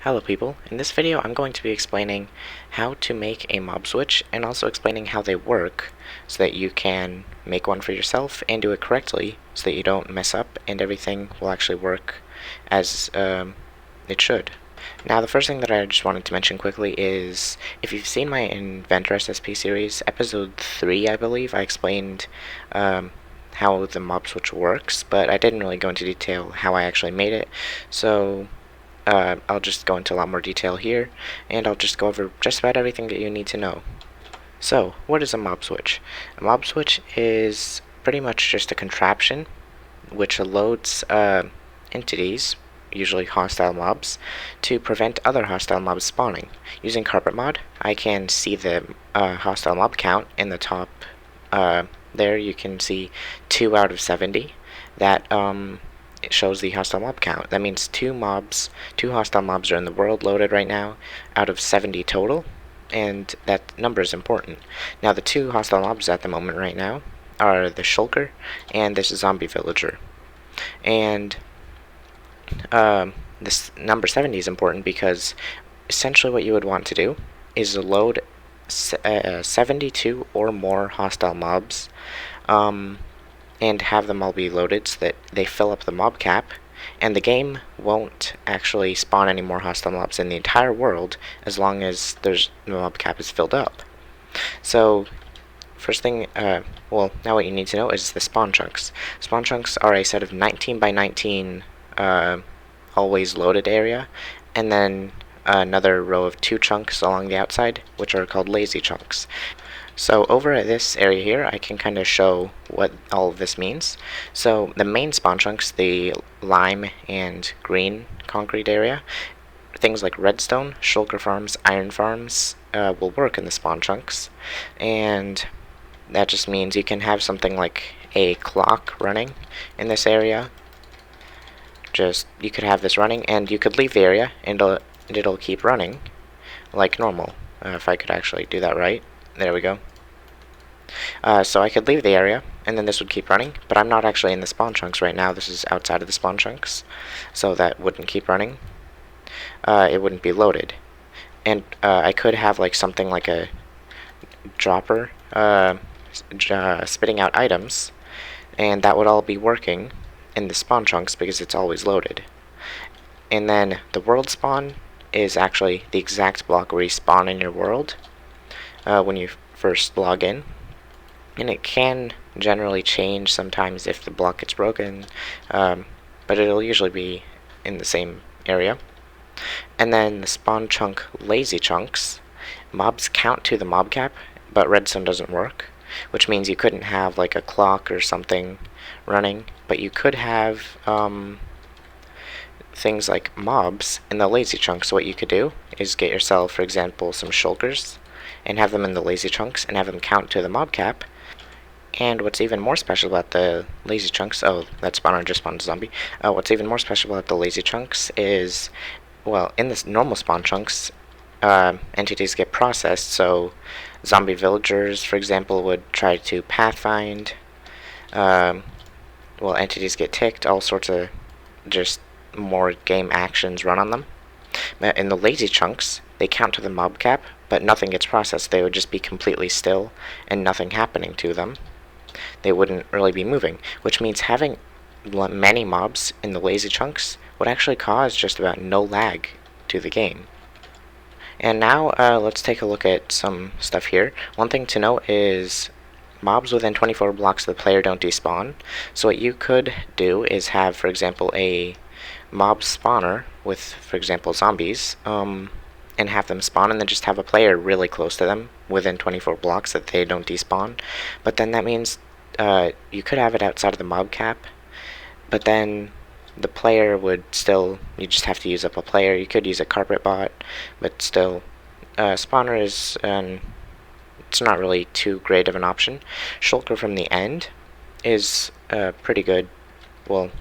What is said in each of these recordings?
Hello people, in this video I'm going to be explaining how to make a mob switch and also explaining how they work so that you can make one for yourself and do it correctly so that you don't mess up and everything will actually work as it should. Now the first thing that I just wanted to mention quickly is if you've seen my Inventor SSP series, episode 3 I believe, I explained how the mob switch works, but I didn't really go into detail how I actually made it, so I'll just go into a lot more detail here, and I'll just go over just about everything that you need to know. So, what is a mob switch? A mob switch is pretty much just a contraption which loads entities, usually hostile mobs, to prevent other hostile mobs spawning. Using Carpet Mod, I can see the hostile mob count in the top. There you can see 2 out of 70. That it shows the hostile mob count. That means two hostile mobs are in the world loaded right now out of 70 total, and that number is important. Now the two hostile mobs at the moment right now are the Shulker and this zombie villager. And this number 70 is important because essentially what you would want to do is load 72 or more hostile mobs and have them all be loaded so that they fill up the mob cap, and the game won't actually spawn any more hostile mobs in the entire world as long as the mob cap is filled up. So first thing, well, now what you need to know is the spawn chunks. Spawn chunks are a set of 19 by 19 always loaded area, and then another row of 2 chunks along the outside, which are called lazy chunks. So over at this area here, I can kind of show what all of this means. So the main spawn chunks, the lime and green concrete area, things like redstone, shulker farms, iron farms will work in the spawn chunks. And that just means you can have something like a clock running in this area. You could have this running, and you could leave the area and it'll keep running like normal. If I could actually do that right. There we go. So I could leave the area, and then this would keep running, but I'm not actually in the spawn chunks right now. This is outside of the spawn chunks, so that wouldn't keep running. It wouldn't be loaded. And I could have like something like a dropper spitting out items, and that would all be working in the spawn chunks because it's always loaded. And then the world spawn is actually the exact block where you spawn in your world when you first log in, and it can generally change sometimes if the block gets broken, but it'll usually be in the same area. And then the spawn chunk lazy chunks, mobs count to the mob cap, but redstone doesn't work, which means you couldn't have like a clock or something running, but you could have things like mobs in the lazy chunks. So what you could do is get yourself, for example, some shulkers and have them in the lazy chunks and have them count to the mob cap. And what's even more special about the lazy chunks, oh, that spawner just spawned a zombie. What's even more special about the lazy chunks is, well, in the normal spawn chunks, entities get processed, so zombie villagers, for example, would try to pathfind, well, entities get ticked, all sorts of just more game actions run on them. But in the lazy chunks, they count to the mob cap, but nothing gets processed. They would just be completely still and nothing happening to them. They wouldn't really be moving, which means having many mobs in the lazy chunks would actually cause just about no lag to the game. And now let's take a look at some stuff here. One thing to note is mobs within 24 blocks of the player don't despawn. So what you could do is have, for example, a mob spawner with, for example, zombies, and have them spawn, and then just have a player really close to them within 24 blocks that they don't despawn. But then that means you could have it outside of the mob cap, but then the player would still, you just have to use up a player. You could use a carpet bot, but still, spawner is, it's not really too great of an option. Shulker from the end is pretty good. Well,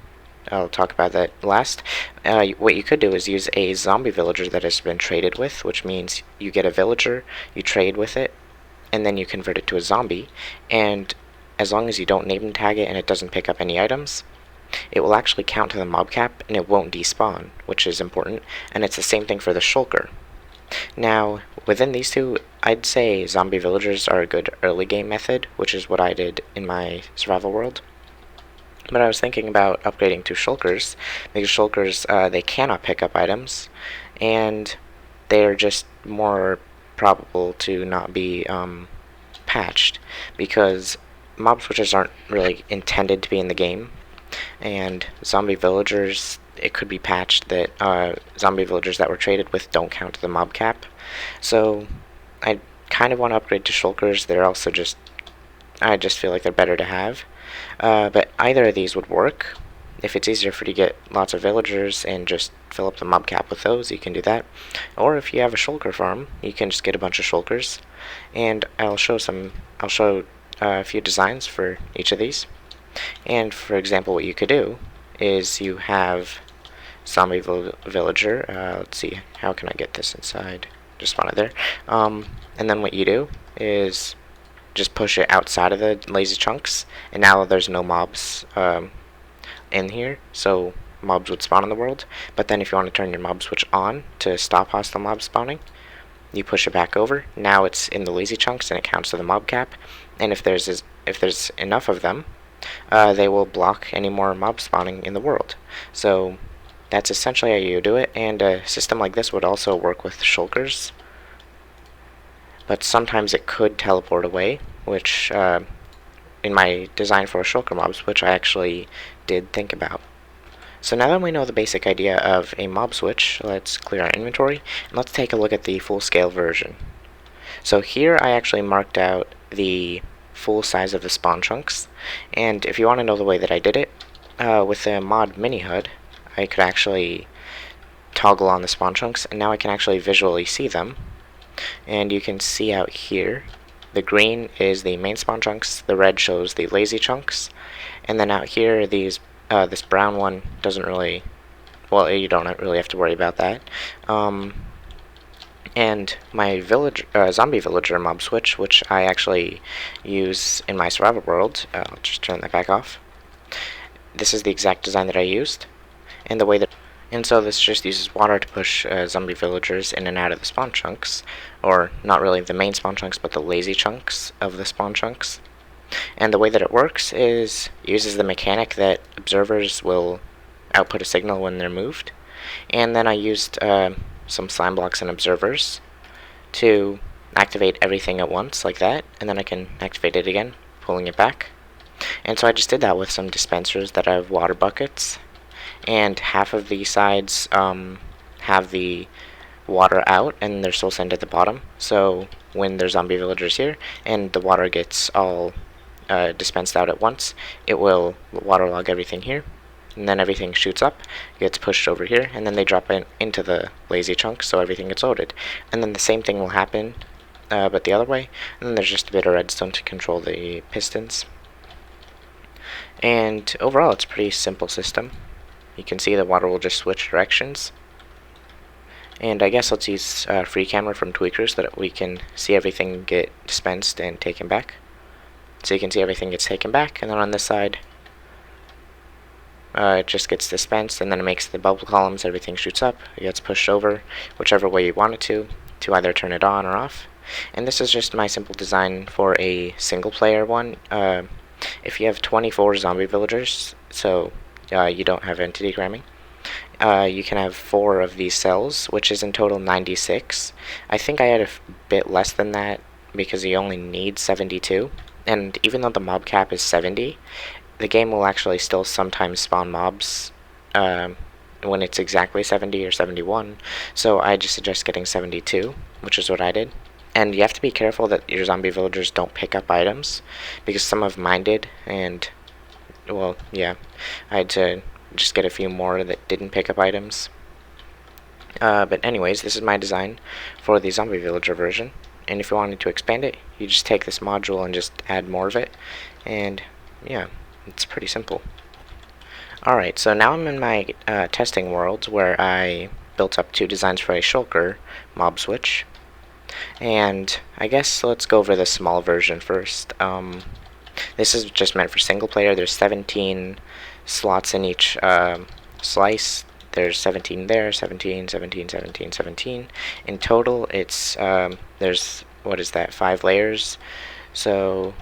I'll talk about that last. What you could do is use a zombie villager that has been traded with, which means you get a villager, you trade with it, and then you convert it to a zombie, and as long as you don't name tag it and it doesn't pick up any items, it will actually count to the mob cap and it won't despawn, which is important, and it's the same thing for the Shulker. Now, within these two, I'd say zombie villagers are a good early game method, which is what I did in my survival world. But I was thinking about upgrading to Shulkers, because Shulkers, they cannot pick up items, and they are just more probable to not be patched, because mob switches aren't really intended to be in the game, and zombie villagers, it could be patched that zombie villagers that were traded with don't count to the mob cap. So I kind of want to upgrade to Shulkers. They're also just, I just feel like they're better to have. But either of these would work. If it's easier for you to get lots of villagers and just fill up the mob cap with those, you can do that. Or if you have a Shulker farm, you can just get a bunch of Shulkers. And I'll show a few designs for each of these. And for example, what you could do is you have zombie villager. Let's see, how can I get this inside? Just spawn it there. And then what you do is just push it outside of the lazy chunks, and now there's no mobs in here, so mobs would spawn in the world. But then if you want to turn your mob switch on to stop hostile mob spawning, you push it back over. Now it's in the lazy chunks and it counts to the mob cap, and if there's enough of them, they will block any more mob spawning in the world. So that's essentially how you do it, and a system like this would also work with Shulkers, but sometimes it could teleport away, which in my design for a Shulker Mob Switch I actually did think about. So now that we know the basic idea of a mob switch, let's clear our inventory, and let's take a look at the full-scale version. So here I actually marked out the full size of the spawn chunks, and if you want to know the way that I did it, with the mod mini HUD, I could actually toggle on the spawn chunks, and now I can actually visually see them. And you can see out here, the green is the main spawn chunks, the red shows the lazy chunks, and then out here, these this brown one doesn't really, well, you don't really have to worry about that. And my zombie villager mob switch, which I actually use in my survival world, I'll just turn that back off. This is the exact design that I used, and the way that, and so this just uses water to push zombie villagers in and out of the spawn chunks, or not really the main spawn chunks, but the lazy chunks of the spawn chunks. And the way that it works is it uses the mechanic that observers will output a signal when they're moved, and then I used some slime blocks and observers to activate everything at once like that, and then I can activate it again, pulling it back. And so I just did that with some dispensers that have water buckets, and half of the sides have the water out and they're still sent at the bottom, so when there's zombie villagers here and the water gets all dispensed out at once, it will waterlog everything here, and then everything shoots up, gets pushed over here, and then they drop into the lazy chunks, so everything gets loaded. And then the same thing will happen, but the other way, and then there's just a bit of redstone to control the pistons. And overall, it's a pretty simple system. You can see the water will just switch directions. And I guess let's use free camera from Tweakers so that we can see everything get dispensed and taken back. So you can see everything gets taken back, and then on this side, it just gets dispensed, and then it makes the bubble columns, everything shoots up, it gets pushed over, whichever way you want it to either turn it on or off. And this is just my simple design for a single player one. If you have 24 zombie villagers, so you don't have entity gramming, you can have 4 of these cells, which is in total 96. I think I had a bit less than that because you only need 72. And even though the mob cap is 70, the game will actually still sometimes spawn mobs when it's exactly 70 or 71. So I just suggest getting 72, which is what I did. And you have to be careful that your zombie villagers don't pick up items, because some of mine did, and, well, yeah, I had to just get a few more that didn't pick up items. But anyways, this is my design for the zombie villager version. And if you wanted to expand it, you just take this module and just add more of it, and yeah, it's pretty simple. Alright, so now I'm in my testing world where I built up 2 designs for a Shulker Mob Switch. And I guess let's go over the small version first. This is just meant for single player. There's 17 slots in each slice. There's 17 there, 17, 17, 17, 17. In total, it's there's, what is that, 5 layers. So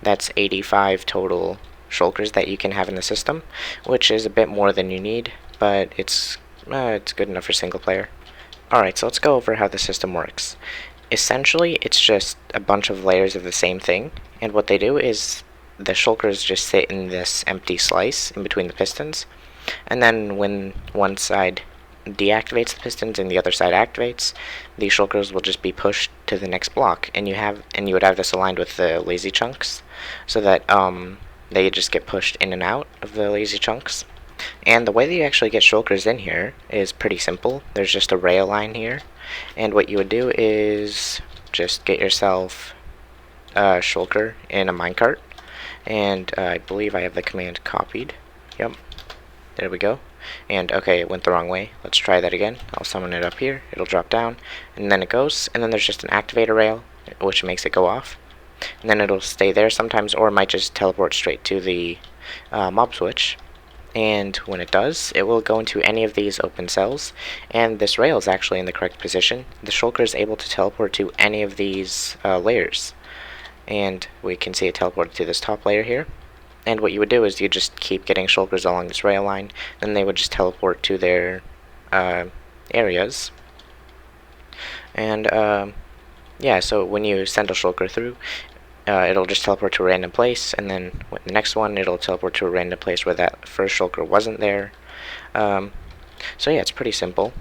that's 85 total shulkers that you can have in the system, which is a bit more than you need, but it's good enough for single player. Alright, so let's go over how the system works. Essentially, it's just a bunch of layers of the same thing, and what they do is the shulkers just sit in this empty slice in between the pistons, and then when one side deactivates the pistons and the other side activates, the shulkers will just be pushed to the next block, and you would have this aligned with the lazy chunks, so that they just get pushed in and out of the lazy chunks. And the way that you actually get shulkers in here is pretty simple. There's just a rail line here, and what you would do is just get yourself a shulker in a minecart, and I believe I have the command copied. Yep, there we go. And okay, it went the wrong way. Let's try that again. I'll summon it up here. It'll drop down, and then it goes, and then there's just an activator rail, which makes it go off. And then it'll stay there sometimes, or it might just teleport straight to the mob switch. And when it does, it will go into any of these open cells, and this rail is actually in the correct position. The shulker is able to teleport to any of these layers, and we can see it teleported to this top layer here. And what you would do is you just keep getting shulkers along this rail line, then they would just teleport to their areas. And yeah, so when you send a shulker through, it'll just teleport to a random place, and then with the next one it'll teleport to a random place where that first shulker wasn't there. So yeah, it's pretty simple.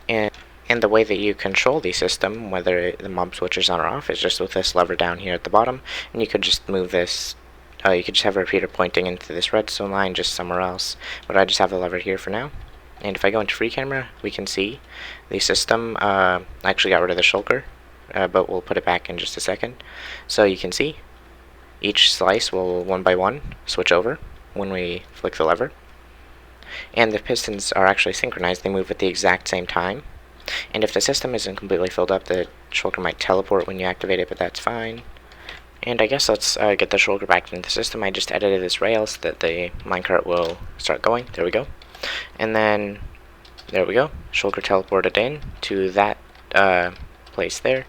And the way that you control the system, whether the mob switch is on or off, is just with this lever down here at the bottom, and you could just move this. You could just have a repeater pointing into this redstone line just somewhere else, but I just have the lever here for now. And if I go into free camera, we can see the system actually got rid of the shulker, but we'll put it back in just a second. So you can see each slice will one by one switch over when we flick the lever, and the pistons are actually synchronized. They move at the exact same time, and if the system isn't completely filled up, the shulker might teleport when you activate it, but that's fine. And I guess let's get the shulker back into the system. I just edited this rail so that the minecart will start going. There we go. And then, there we go. Shulker teleported in to that place there.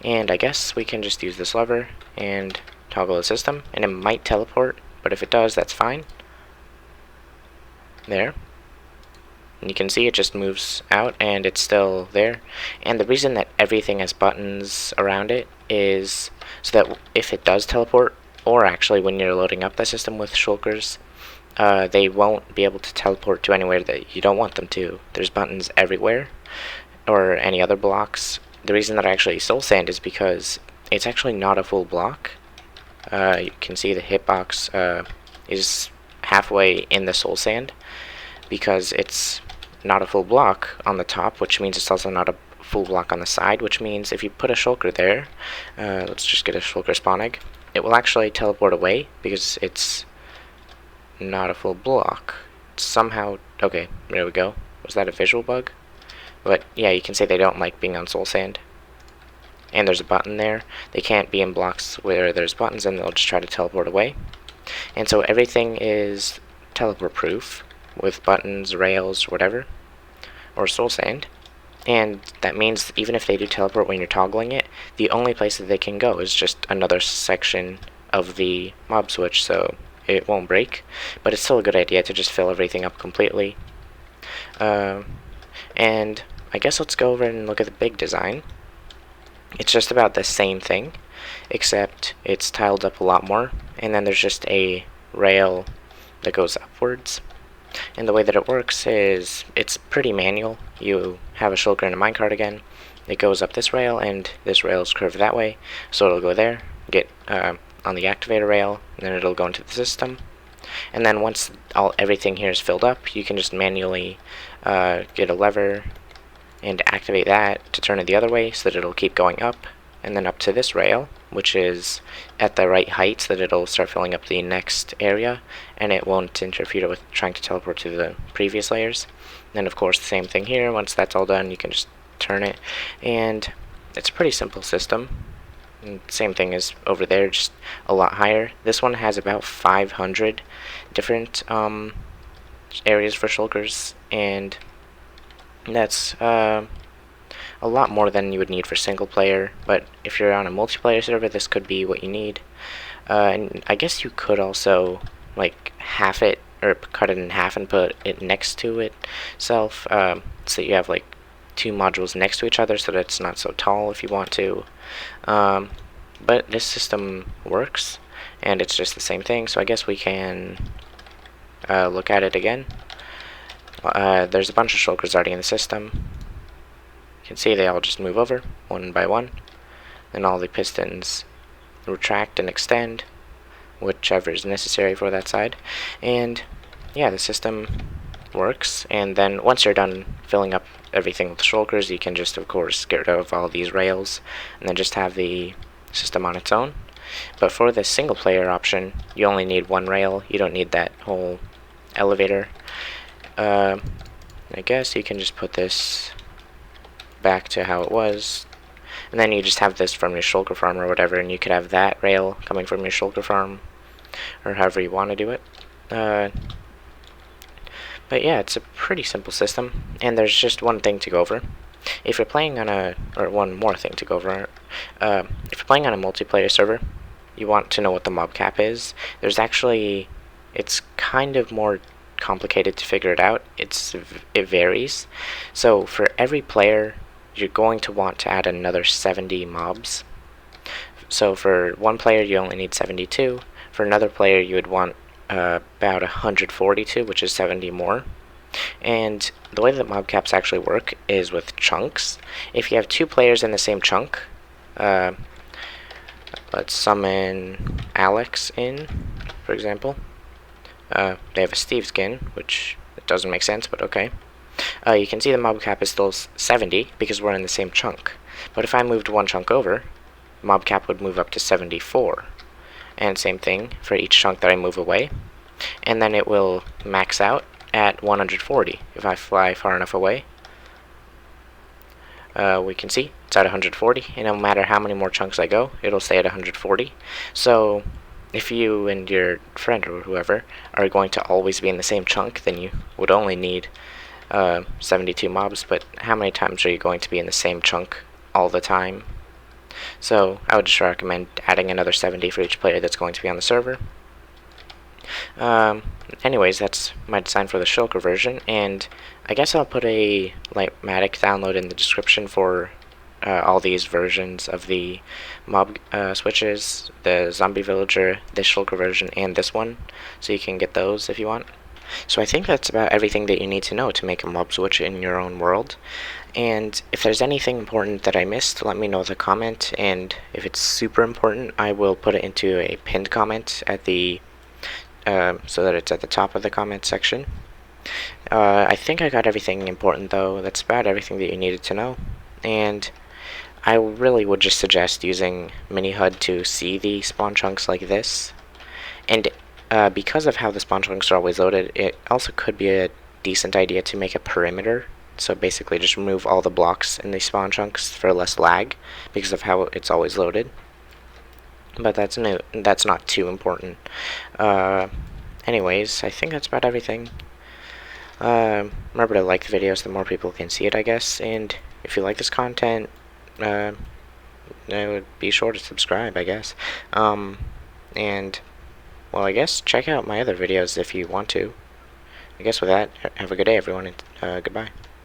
And I guess we can just use this lever and toggle the system. And it might teleport, but if it does, that's fine. There. And you can see it just moves out, and it's still there. And the reason that everything has buttons around it is so that if it does teleport, or actually when you're loading up the system with shulkers, they won't be able to teleport to anywhere that you don't want them to. There's buttons everywhere, or any other blocks. The reason that I actually soul sand is because it's actually not a full block. You can see the hitbox is halfway in the soul sand, because it's not a full block on the top, which means it's also not a full block on the side, which means if you put a shulker there, let's just get a shulker spawn egg, it will actually teleport away because it's not a full block. Somehow, okay, there we go. Was that a visual bug? But yeah, you can say they don't like being on soul sand. And there's a button there. They can't be in blocks where there's buttons, and they'll just try to teleport away. And so everything is teleport proof, with buttons, rails, whatever, or soul sand. And that means even if they do teleport when you're toggling it, the only place that they can go is just another section of the mob switch, so it won't break. But it's still a good idea to just fill everything up completely. And I guess let's go over and look at the big design. It's just about the same thing, except it's tiled up a lot more, and then there's just a rail that goes upwards. And the way that it works is it's pretty manual. You have a shulker and a minecart again. It goes up this rail, and this rail is curved that way, so it'll go there, get on the activator rail, and then it'll go into the system. And then once everything here is filled up, you can just manually get a lever and activate that to turn it the other way so that it'll keep going up, and then up to this rail, which is at the right height so that it'll start filling up the next area, and it won't interfere with trying to teleport to the previous layers. And then of course the same thing here. Once that's all done, you can just turn it, and it's a pretty simple system. And same thing as over there, just a lot higher. This one has about 500 different areas for shulkers, and that's a lot more than you would need for single player, but if you're on a multiplayer server, this could be what you need. And I guess you could also like half it or cut it in half and put it next to itself, so you have like two modules next to each other so that it's not so tall if you want to. But this system works, and it's just the same thing, so I guess we can look at it again. There's a bunch of shulkers already in the system. You can see they all just move over one by one, and all the pistons retract and extend, whichever is necessary for that side. And yeah, the system works, and then once you're done filling up everything with shulkers, you can just of course get rid of all these rails and then just have the system on its own. But for the single player option, you only need one rail. You don't need that whole elevator. I guess you can just put this back to how it was, and then you just have this from your shulker farm or whatever, and you could have that rail coming from your shulker farm, or however you want to do it. But yeah, it's a pretty simple system, and there's just one thing to go over. If you're playing on one more thing to go over. If you're playing on a multiplayer server, you want to know what the mob cap is. It's kind of more complicated to figure it out. It varies. So for every player, you're going to want to add another 70 mobs. So for one player, you only need 72. For another player, you would want about 142, which is 70 more. And the way that mob caps actually work is with chunks. If you have two players in the same chunk, let's summon Alex in, for example. They have a Steve skin, which it doesn't make sense, but okay. You can see the mob cap is still 70 because we're in the same chunk. But if I moved one chunk over, mob cap would move up to 74. And same thing for each chunk that I move away. And then it will max out at 140 if I fly far enough away. We can see it's at 140, and no matter how many more chunks I go, it'll stay at 140. So if you and your friend or whoever are going to always be in the same chunk, then you would only need 72 mobs, but how many times are you going to be in the same chunk all the time? So I would just recommend adding another 70 for each player that's going to be on the server. Anyways, that's my design for the Shulker version, and I guess I'll put a Lightmatic download in the description for all these versions of the mob switches, the zombie villager, this Shulker version, and this one, so you can get those if you want. So I think that's about everything that you need to know to make a mob switch in your own world. And if there's anything important that I missed, let me know in the comment, and if it's super important, I will put it into a pinned comment at the so that it's at the top of the comment section. I think I got everything important though. That's about everything that you needed to know, and I really would just suggest using mini-HUD to see the spawn chunks like this. And because of how the spawn chunks are always loaded, it also could be a decent idea to make a perimeter. So basically just remove all the blocks in the spawn chunks for less lag because of how it's always loaded. But that's not too important. Anyways, I think that's about everything. Remember to like the videos, the more people can see it, I guess. And if you like this content, be sure to subscribe, I guess. And well, I guess check out my other videos if you want to. I guess with that, have a good day, everyone, and goodbye.